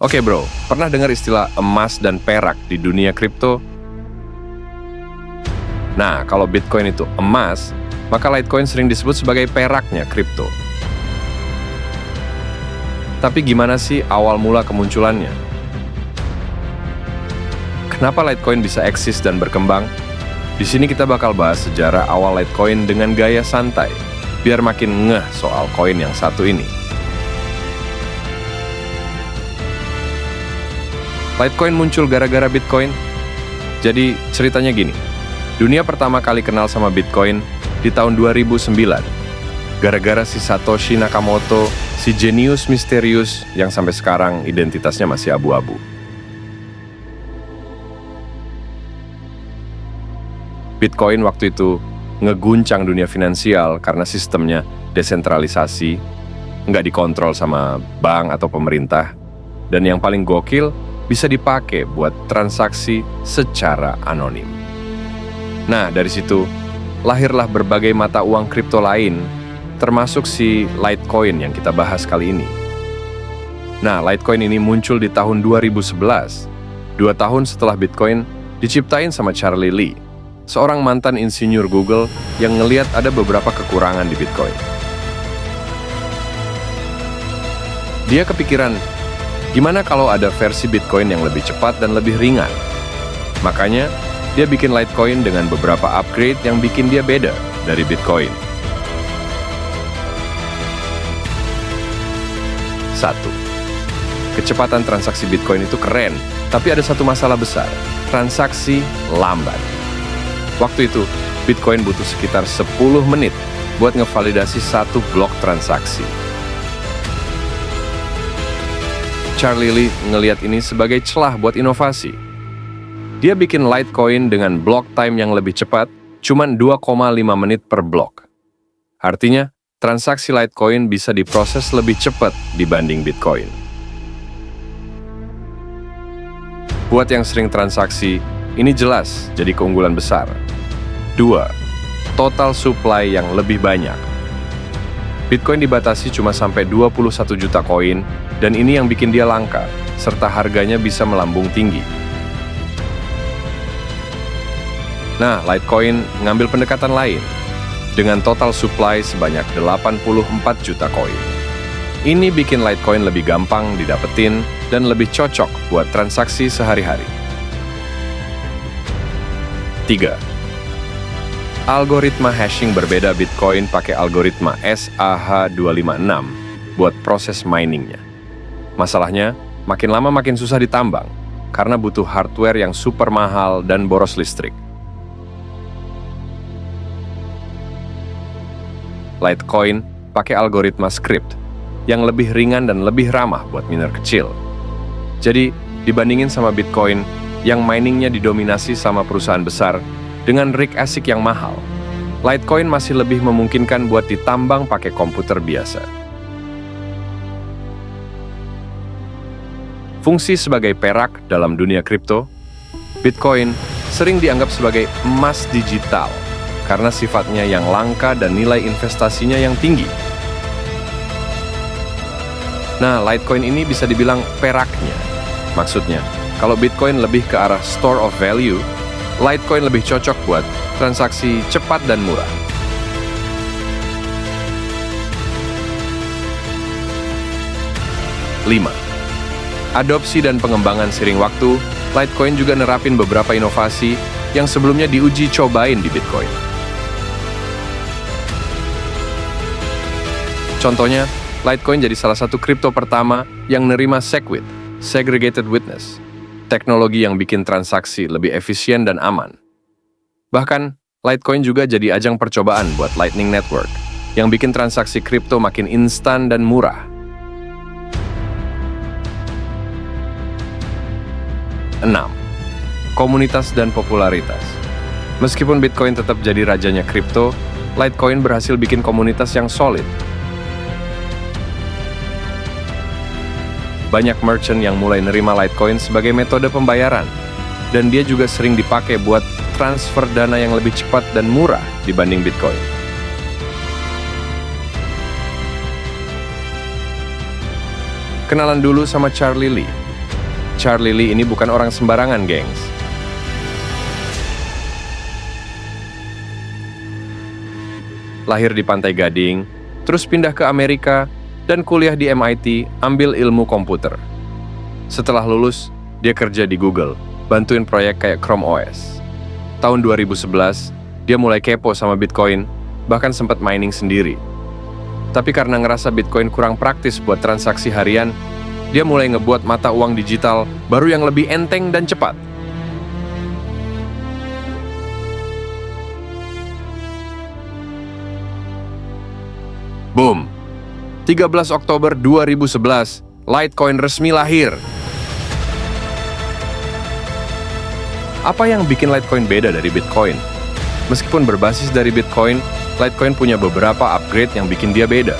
Oke bro, pernah dengar istilah emas dan perak di dunia kripto? Nah, kalau Bitcoin itu emas, maka Litecoin sering disebut sebagai peraknya kripto. Tapi gimana sih awal mula kemunculannya? Kenapa Litecoin bisa eksis dan berkembang? Di sini kita bakal bahas sejarah awal Litecoin dengan gaya santai, biar makin ngeh soal koin yang satu ini. Litecoin muncul gara-gara Bitcoin. Jadi ceritanya gini, dunia pertama kali kenal sama Bitcoin di tahun 2009. Gara-gara si Satoshi Nakamoto, si jenius misterius yang sampai sekarang identitasnya masih abu-abu. Bitcoin waktu itu ngeguncang dunia finansial karena sistemnya desentralisasi, nggak dikontrol sama bank atau pemerintah, dan yang paling gokil, bisa dipakai buat transaksi secara anonim. Nah, dari situ, lahirlah berbagai mata uang kripto lain, termasuk si Litecoin yang kita bahas kali ini. Nah, Litecoin ini muncul di tahun 2011, 2 tahun setelah Bitcoin diciptain sama Charlie Lee, seorang mantan insinyur Google yang ngeliat ada beberapa kekurangan di Bitcoin. Dia kepikiran, gimana kalau ada versi Bitcoin yang lebih cepat dan lebih ringan? Makanya, dia bikin Litecoin dengan beberapa upgrade yang bikin dia beda dari Bitcoin. 1. Kecepatan transaksi Bitcoin itu keren, tapi ada satu masalah besar, transaksi lambat. Waktu itu, Bitcoin butuh sekitar 10 menit buat ngevalidasi satu blok transaksi. Charlie Lee ngelihat ini sebagai celah buat inovasi. Dia bikin Litecoin dengan block time yang lebih cepat, cuman 2,5 menit per blok. Artinya, transaksi Litecoin bisa diproses lebih cepat dibanding Bitcoin. Buat yang sering transaksi, ini jelas jadi keunggulan besar. 2. Total supply yang lebih banyak. Bitcoin dibatasi cuma sampai 21 juta koin, dan ini yang bikin dia langka, serta harganya bisa melambung tinggi. Nah, Litecoin ngambil pendekatan lain, dengan total supply sebanyak 84 juta koin. Ini bikin Litecoin lebih gampang didapetin dan lebih cocok buat transaksi sehari-hari. 3. Algoritma hashing berbeda. Bitcoin pakai algoritma SAH256 buat proses miningnya. Masalahnya, makin lama makin susah ditambang, karena butuh hardware yang super mahal dan boros listrik. Litecoin pakai algoritma script, yang lebih ringan dan lebih ramah buat miner kecil. Jadi, dibandingin sama Bitcoin, yang miningnya didominasi sama perusahaan besar, dengan rig ASIC yang mahal, Litecoin masih lebih memungkinkan buat ditambang pakai komputer biasa. Fungsi sebagai perak dalam dunia kripto, Bitcoin sering dianggap sebagai emas digital karena sifatnya yang langka dan nilai investasinya yang tinggi. Nah, Litecoin ini bisa dibilang peraknya. Maksudnya, kalau Bitcoin lebih ke arah store of value, Litecoin lebih cocok buat transaksi cepat dan murah. Lima. Adopsi dan pengembangan seiring waktu, Litecoin juga nerapin beberapa inovasi yang sebelumnya diuji cobain di Bitcoin. Contohnya, Litecoin jadi salah satu kripto pertama yang nerima SegWit, Segregated Witness, teknologi yang bikin transaksi lebih efisien dan aman. Bahkan, Litecoin juga jadi ajang percobaan buat Lightning Network, yang bikin transaksi kripto makin instan dan murah. 6. Komunitas dan popularitas. Meskipun Bitcoin tetap jadi rajanya kripto, Litecoin berhasil bikin komunitas yang solid. Banyak merchant yang mulai nerima Litecoin sebagai metode pembayaran, dan dia juga sering dipakai buat transfer dana yang lebih cepat dan murah dibanding Bitcoin. Kenalan dulu sama Charlie Lee, Charlie Lee ini bukan orang sembarangan, gengs. Lahir di Pantai Gading, terus pindah ke Amerika, dan kuliah di MIT, ambil ilmu komputer. Setelah lulus, dia kerja di Google, bantuin proyek kayak Chrome OS. Tahun 2011, dia mulai kepo sama Bitcoin, bahkan sempat mining sendiri. Tapi karena ngerasa Bitcoin kurang praktis buat transaksi harian, dia mulai ngebuat mata uang digital baru yang lebih enteng dan cepat. Boom! 13 Oktober 2011, Litecoin resmi lahir. Apa yang bikin Litecoin beda dari Bitcoin? Meskipun berbasis dari Bitcoin, Litecoin punya beberapa upgrade yang bikin dia beda.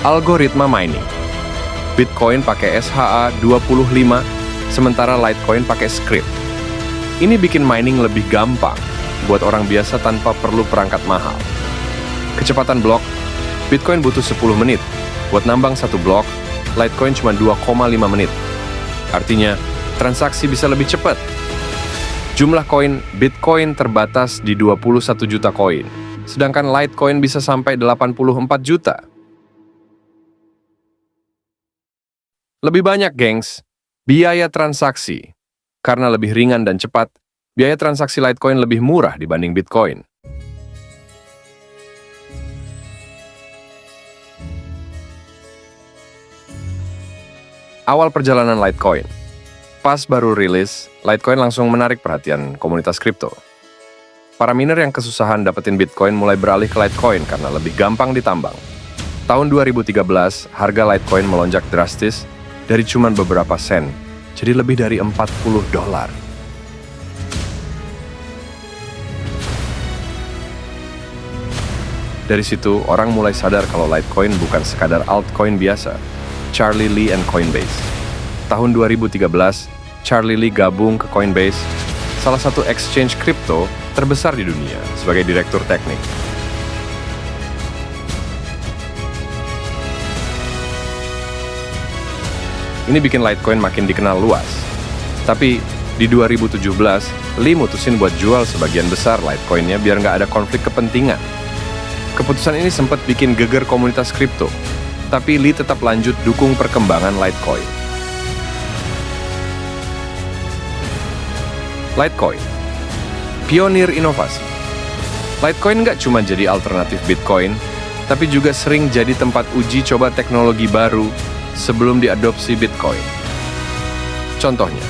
Algoritma mining. Bitcoin pakai SHA-25, sementara Litecoin pakai script. Ini bikin mining lebih gampang buat orang biasa tanpa perlu perangkat mahal. Kecepatan blok, Bitcoin butuh 10 menit. Buat nambang satu blok, Litecoin cuma 2,5 menit. Artinya, transaksi bisa lebih cepat. Jumlah koin Bitcoin terbatas di 21 juta koin, sedangkan Litecoin bisa sampai 84 juta. Lebih banyak, gengs, biaya transaksi. Karena lebih ringan dan cepat, biaya transaksi Litecoin lebih murah dibanding Bitcoin. Awal perjalanan Litecoin. Pas baru rilis, Litecoin langsung menarik perhatian komunitas kripto. Para miner yang kesusahan dapetin Bitcoin mulai beralih ke Litecoin karena lebih gampang ditambang. Tahun 2013, harga Litecoin melonjak drastis dari cuma beberapa sen, jadi lebih dari $40. Dari situ, orang mulai sadar kalau Litecoin bukan sekadar altcoin biasa. Charlie Lee and Coinbase. Tahun 2013, Charlie Lee gabung ke Coinbase, salah satu exchange kripto terbesar di dunia, sebagai direktur teknik. Ini bikin Litecoin makin dikenal luas. Tapi, di 2017, Lee mutusin buat jual sebagian besar Litecoin-nya biar nggak ada konflik kepentingan. Keputusan ini sempat bikin geger komunitas kripto, tapi Lee tetap lanjut dukung perkembangan Litecoin. Litecoin, pionir inovasi. Litecoin nggak cuma jadi alternatif Bitcoin, tapi juga sering jadi tempat uji coba teknologi baru sebelum diadopsi Bitcoin. Contohnya,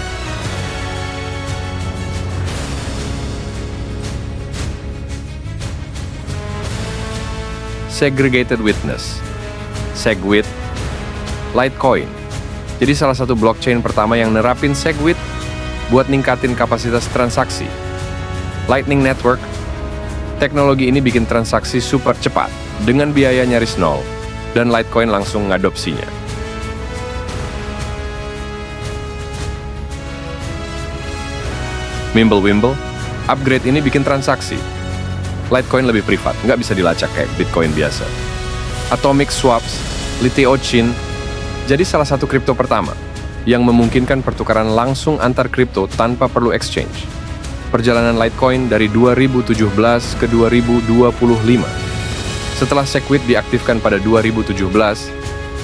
Segregated Witness, SegWit, Litecoin. Jadi salah satu blockchain pertama yang nerapin SegWit buat ningkatin kapasitas transaksi. Lightning Network, teknologi ini bikin transaksi super cepat dengan biaya nyaris nol, dan Litecoin langsung ngadopsinya. Mimblewimble, upgrade ini bikin transaksi. Litecoin lebih privat, nggak bisa dilacak kayak Bitcoin biasa. Atomic Swaps, Lithiochin, jadi salah satu kripto pertama yang memungkinkan pertukaran langsung antar kripto tanpa perlu exchange. Perjalanan Litecoin dari 2017 ke 2025. Setelah SegWit diaktifkan pada 2017,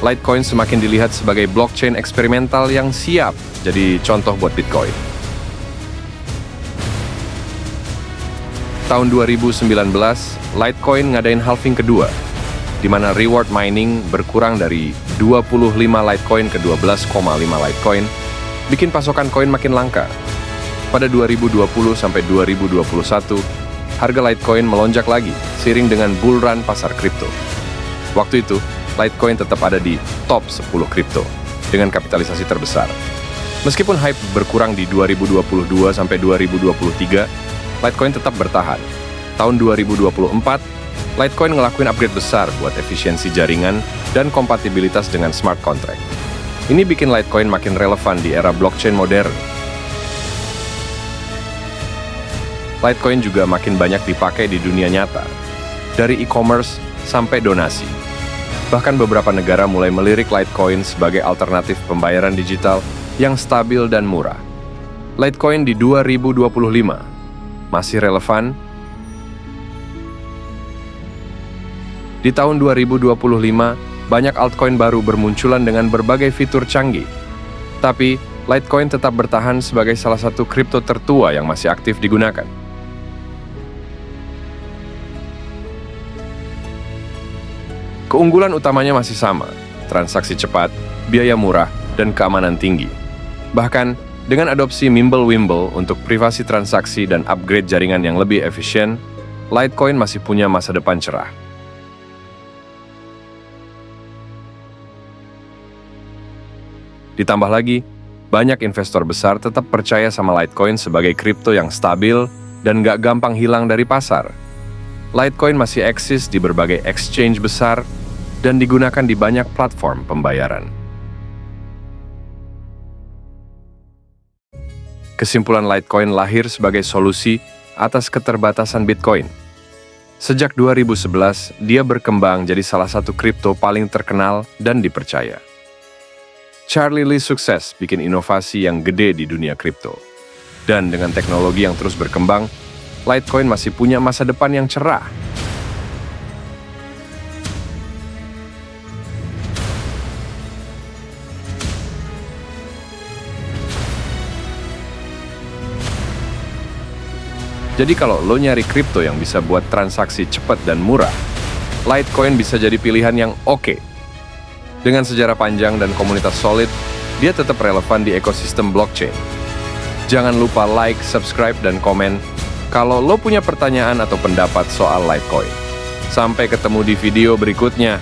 Litecoin semakin dilihat sebagai blockchain eksperimental yang siap jadi contoh buat Bitcoin. Tahun 2019, Litecoin ngadain halving kedua, di mana reward mining berkurang dari 25 Litecoin ke 12,5 Litecoin, bikin pasokan koin makin langka. Pada 2020 sampai 2021, harga Litecoin melonjak lagi, seiring dengan bull run pasar kripto. Waktu itu, Litecoin tetap ada di top 10 kripto, dengan kapitalisasi terbesar. Meskipun hype berkurang di 2022 sampai 2023, Litecoin tetap bertahan. Tahun 2024, Litecoin ngelakuin upgrade besar buat efisiensi jaringan dan kompatibilitas dengan smart contract. Ini bikin Litecoin makin relevan di era blockchain modern. Litecoin juga makin banyak dipakai di dunia nyata, dari e-commerce sampai donasi. Bahkan beberapa negara mulai melirik Litecoin sebagai alternatif pembayaran digital yang stabil dan murah. Litecoin di 2025 masih relevan? Di tahun 2025, banyak altcoin baru bermunculan dengan berbagai fitur canggih. Tapi, Litecoin tetap bertahan sebagai salah satu kripto tertua yang masih aktif digunakan. Keunggulan utamanya masih sama, transaksi cepat, biaya murah, dan keamanan tinggi. Bahkan, dengan adopsi Mimblewimble untuk privasi transaksi dan upgrade jaringan yang lebih efisien, Litecoin masih punya masa depan cerah. Ditambah lagi, banyak investor besar tetap percaya sama Litecoin sebagai kripto yang stabil dan nggak gampang hilang dari pasar. Litecoin masih eksis di berbagai exchange besar dan digunakan di banyak platform pembayaran. Kesimpulan Litecoin lahir sebagai solusi atas keterbatasan Bitcoin. Sejak 2011, dia berkembang jadi salah satu kripto paling terkenal dan dipercaya. Charlie Lee sukses bikin inovasi yang gede di dunia kripto. Dan dengan teknologi yang terus berkembang, Litecoin masih punya masa depan yang cerah. Jadi kalau lo nyari kripto yang bisa buat transaksi cepat dan murah, Litecoin bisa jadi pilihan yang oke. Dengan sejarah panjang dan komunitas solid, dia tetap relevan di ekosistem blockchain. Jangan lupa like, subscribe, dan komen kalau lo punya pertanyaan atau pendapat soal Litecoin. Sampai ketemu di video berikutnya.